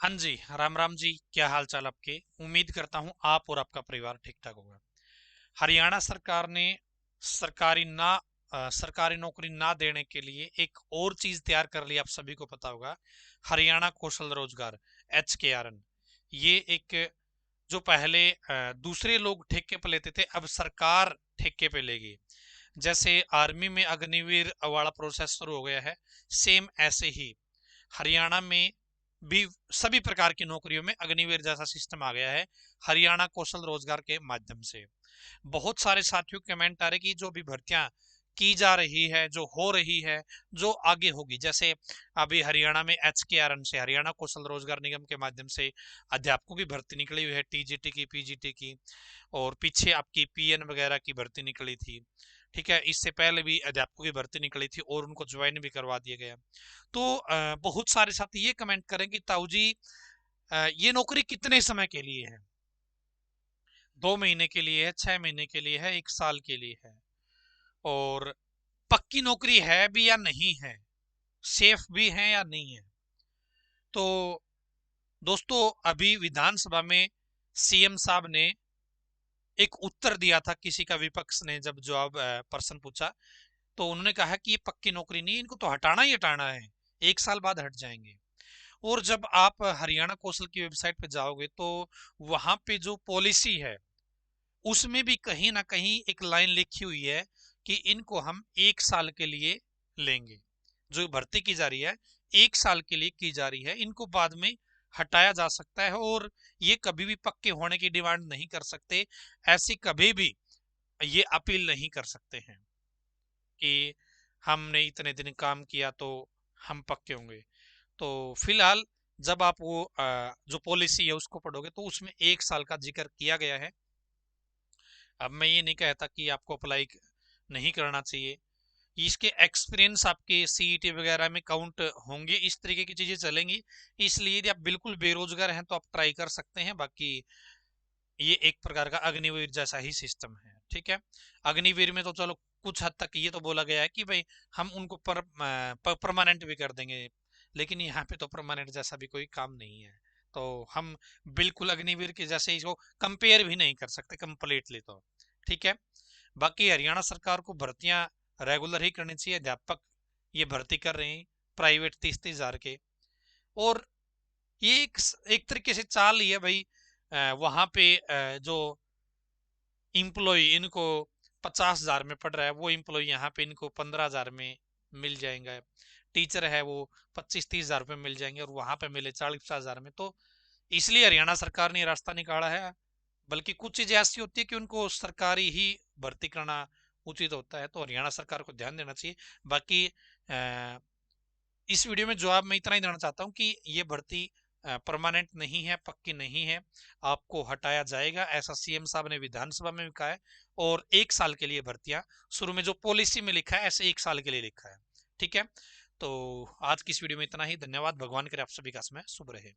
हाँ जी, राम राम जी। क्या हाल चाल आपके? उम्मीद करता हूँ आप और आपका परिवार ठीक ठाक होगा। हरियाणा सरकार ने सरकारी ना सरकारी नौकरी ना देने के लिए एक और चीज तैयार कर ली, आप सभी को पता होगा। हरियाणा कौशल रोजगार, HKRN। ये एक जो पहले दूसरे लोग ठेके पे लेते थे, अब सरकार ठेके पे लेगी। जैसे आर्मी में अग्निवीर वाला प्रोसेस शुरू हो गया है, सेम ऐसे ही हरियाणा में भी सभी प्रकार की नौकरियों में अग्निवीर जैसा सिस्टम आ गया है, हरियाणा कौशल रोजगार के माध्यम से। बहुत सारे साथियों के कमेंट आ रहे कि जो भी भर्तियां की जा रही है, जो हो रही है, जो आगे होगी, जैसे अभी हरियाणा में HKRN से, हरियाणा कौशल रोजगार निगम के माध्यम से अध्यापकों की भर्ती निकली हुई है, TGT की, PGT की। और पीछे आपकी PN वगैरह की भर्ती निकली थी। ठीक है, इससे पहले भी अध्यापकों की भर्ती निकली थी और उनको ज्वाइन भी करवा दिया गया। तो बहुत सारे साथी ये कमेंट करें कि ताऊ जी, ये नौकरी कितने समय के लिए है? 2 महीने के लिए है, 6 महीने के लिए है, 1 साल के लिए है? और पक्की नौकरी है भी या नहीं है? सेफ भी है या नहीं है? तो दोस्तों, अभी विधानसभा में CM साहब ने एक उत्तर दिया था, किसी का विपक्ष ने जब जवाब प्रश्न पूछा, तो उन्होंने कहा कि ये पक्की नौकरी नहीं है, इनको तो हटाना ही हटाना है, 1 साल बाद हट जाएंगे। और जब आप हरियाणा कौशल की वेबसाइट पे जाओगे तो वहां पे जो पॉलिसी है उसमें भी कहीं ना कहीं एक लाइन लिखी हुई है कि इनको हम 1 साल के लिए लेंगे। जो भर्ती की जा रही है, 1 साल के लिए की जा रही है, इनको बाद में हटाया जा सकता है। और ये कभी भी पक्के होने की डिमांड नहीं कर सकते, ऐसी कभी भी ये अपील नहीं कर सकते हैं कि हमने इतने दिन काम किया तो हम पक्के होंगे। तो फिलहाल जब आप वो जो पॉलिसी है उसको पढ़ोगे तो उसमें 1 साल का जिक्र किया गया है। अब मैं ये नहीं कहता कि आपको अप्लाई नहीं करना चाहिए, इसके एक्सपीरियंस आपके CET वगैरह में काउंट होंगे, इस तरीके की चीजें चलेंगी। इसलिए यदि आप बिल्कुल बेरोजगार हैं तो आप ट्राई कर सकते हैं। बाकी ये एक प्रकार का अग्निवीर जैसा ही सिस्टम है। ठीक है, अग्निवीर में तो चलो कुछ हद तक ये तो बोला गया है कि भाई हम उनको परमानेंट भी कर देंगे, लेकिन यहाँ पे तो परमानेंट जैसा भी कोई काम नहीं है। तो हम बिल्कुल अग्निवीर के जैसे इसको कंपेयर भी नहीं कर सकते कंप्लीटली। तो ठीक है, बाकी हरियाणा सरकार को भर्तियां रेगुलर ही करनी चाहिए। अध्यापक ये भर्ती कर रहे हैं प्राइवेट 30-30 हजार के। और ये एक तरीके से चाल ही है भाई। वहां पे जो इम्प्लॉय इनको 50 हजार में पड़ रहा है, वो इम्प्लॉय यहाँ पे इनको 15 हजार में मिल जाएंगे। टीचर है वो 25-30 हजार रुपये मिल जाएंगे और वहां पे मिले 40-50 हजार में। तो इसलिए हरियाणा सरकार ने रास्ता निकाला है। बल्कि कुछ चीजें ऐसी होती है कि उनको सरकारी ही भर्ती करना उचित होता है, तो हरियाणा सरकार को ध्यान देना चाहिए। बाकी इस वीडियो में जवाब मैं इतना ही देना चाहता हूँ कि ये भर्ती परमानेंट नहीं है, पक्की नहीं है, आपको हटाया जाएगा, ऐसा CM साहब ने विधानसभा में भी कहा है। और 1 साल के लिए भर्तियां, शुरू में जो पॉलिसी में लिखा है ऐसे 1 साल के लिए लिखा है। ठीक है, तो आज की इस वीडियो में इतना ही। धन्यवाद। भगवान करे आप सभी का समय शुभ रहे।